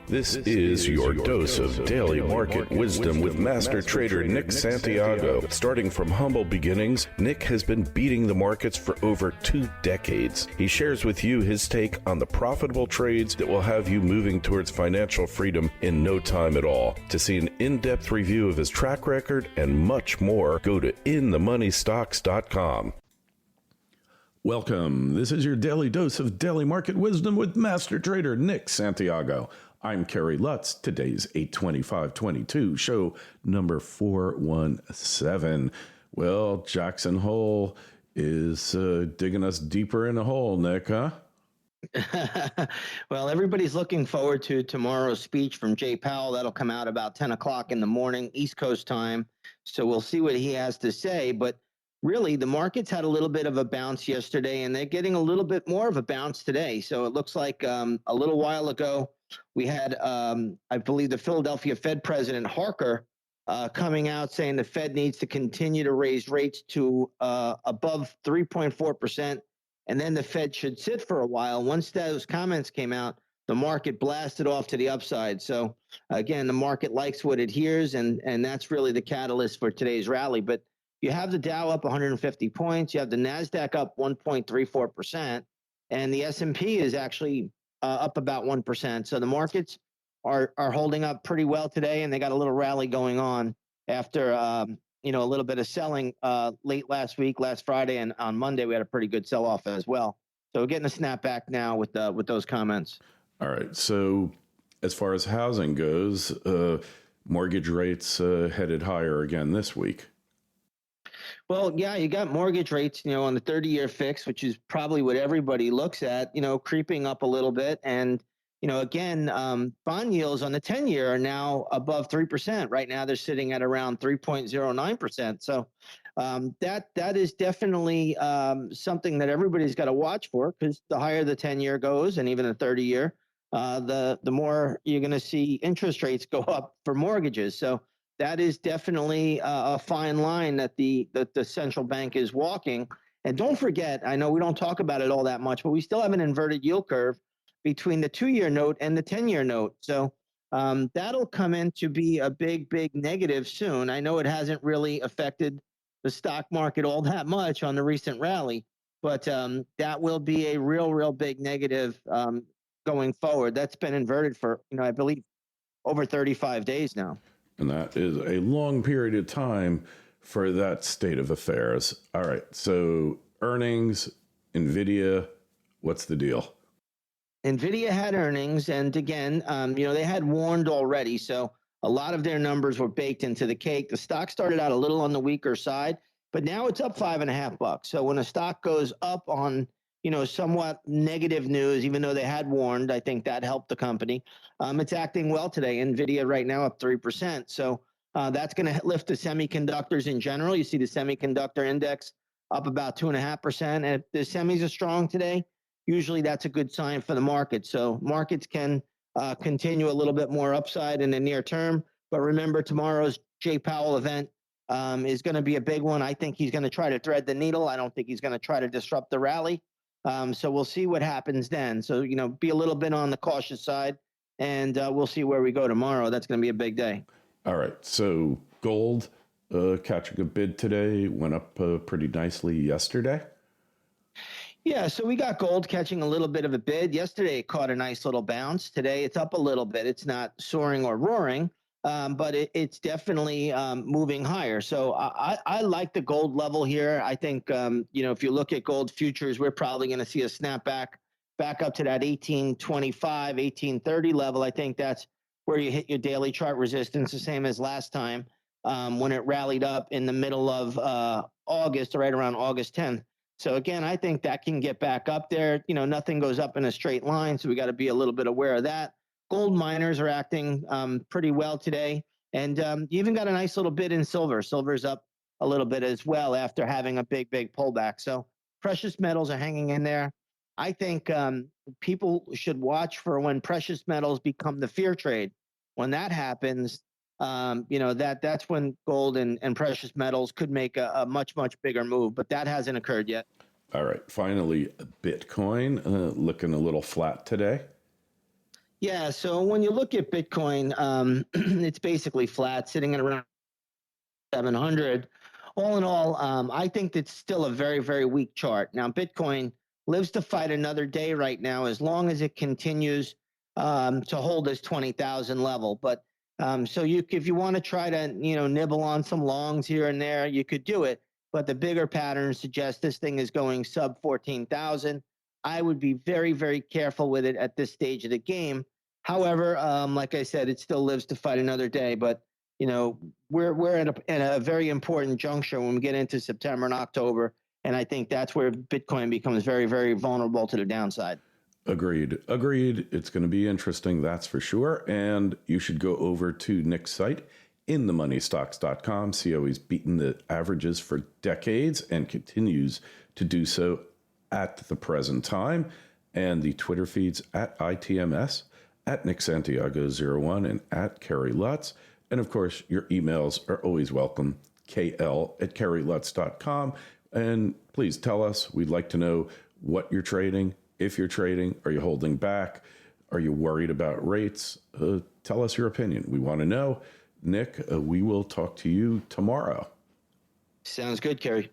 This is your dose of daily market wisdom with Master Trader Nick Santiago. Starting from humble beginnings, Nick has been beating the markets for over 2 decades. He shares with you his take on the profitable trades that will have you moving towards financial freedom in no time at all. To see an in-depth review of his track record and much more, go to inthemoneystocks.com. Welcome. This is your daily dose of daily market wisdom with Master Trader Nick Santiago. I'm Kerry Lutz. Today's 8/25/22, show number 417. Well, Jackson Hole is digging us deeper in a hole, Nick, huh? Well, everybody's looking forward to tomorrow's speech from Jay Powell. That'll come out about 10 o'clock in the morning, East Coast time. So we'll see what he has to say. But really, the markets had a little bit of a bounce yesterday, and they're getting a little bit more of a bounce today. So it looks like a little while ago, we had, I believe, the Philadelphia Fed President Harker coming out saying the Fed needs to continue to raise rates to above 3.4%, and then the Fed should sit for a while. Once those comments came out, the market blasted off to the upside. So, again, the market likes what it hears, and that's really the catalyst for today's rally. But you have the Dow up 150 points. You have the NASDAQ up 1.34%, and the S&P is actually up about 1%. So the markets are holding up pretty well today, and they got a little rally going on after a little bit of selling late last week, last Friday, and on Monday we had a pretty good sell-off as well. So we're getting a snapback now with those comments. All right. So as far as housing goes, mortgage rates headed higher again this week. Well, yeah, you got mortgage rates, on the 30-year fix, which is probably what everybody looks at, creeping up a little bit. And, again, bond yields on the 10-year are now above 3%. Right now, they're sitting at around 3.09%. So that is definitely something that everybody's got to watch for, because the higher the 10-year goes, and even the 30-year, the more you're going to see interest rates go up for mortgages. So that is definitely a fine line that the central bank is walking. And don't forget, I know we don't talk about it all that much, but we still have an inverted yield curve between the 2-year note and the 10-year note. So that'll come in to be a big, big negative soon. I know it hasn't really affected the stock market all that much on the recent rally, but that will be a real big negative going forward. That's been inverted for, I believe, over 35 days now. And that is a long period of time for that state of affairs. All right. So earnings, Nvidia, what's the deal? Nvidia had earnings. And again, they had warned already. So a lot of their numbers were baked into the cake. The stock started out a little on the weaker side, but now it's up $5.50. So when a stock goes up on somewhat negative news, even though they had warned, I think that helped the company. It's acting well today. Nvidia right now up 3%. So that's going to lift the semiconductors in general. You see the semiconductor index up about 2.5%. And if the semis are strong today, usually that's a good sign for the market. So markets can continue a little bit more upside in the near term. But remember, tomorrow's Jay Powell event is going to be a big one. I think he's going to try to thread the needle. I don't think he's going to try to disrupt the rally. So we'll see what happens then. So, be a little bit on the cautious side, and we'll see where we go tomorrow. That's going to be a big day. All right. So gold catching a bid today, went up pretty nicely yesterday. Yeah, so we got gold catching a little bit of a bid. Yesterday it caught a nice little bounce. Today it's up a little bit. It's not soaring or roaring, but it's definitely moving higher. So I like the gold level here. I think, if you look at gold futures, we're probably going to see a snapback back up to that 1825, 1830 level. I think that's where you hit your daily chart resistance, the same as last time when it rallied up in the middle of August, right around August 10th. So again, I think that can get back up there. Nothing goes up in a straight line, so we got to be a little bit aware of that. Gold miners are acting pretty well today. And you even got a nice little bit in silver. Silver's up a little bit as well after having a big pullback. So precious metals are hanging in there. I think people should watch for when precious metals become the fear trade. When that happens, that's when gold and precious metals could make a much bigger move. But that hasn't occurred yet. All right. Finally, Bitcoin looking a little flat today. Yeah, so when you look at Bitcoin, it's basically flat, sitting at around 700. All in all, I think it's still a very, very weak chart. Now, Bitcoin lives to fight another day right now, as long as it continues to hold this 20,000 level. But so if you want to try to, nibble on some longs here and there, you could do it. But the bigger patterns suggest this thing is going sub 14,000. I would be very, very careful with it at this stage of the game. However, like I said, it still lives to fight another day. But we're at a very important juncture when we get into September and October, and I think that's where Bitcoin becomes very, very vulnerable to the downside. Agreed. It's going to be interesting, that's for sure. And you should go over to Nick's site, inthemoneystocks.com. See how he's beaten the averages for decades and continues to do so at the present time. And the Twitter feeds at ITMS, at Nick Santiago01, and at Kerry Lutz. And of course, your emails are always welcome, kl@kerrylutz.com. And please tell us, we'd like to know what you're trading. If you're trading, are you holding back? Are you worried about rates? Tell us your opinion. We want to know. Nick, we will talk to you tomorrow. Sounds good, Kerry.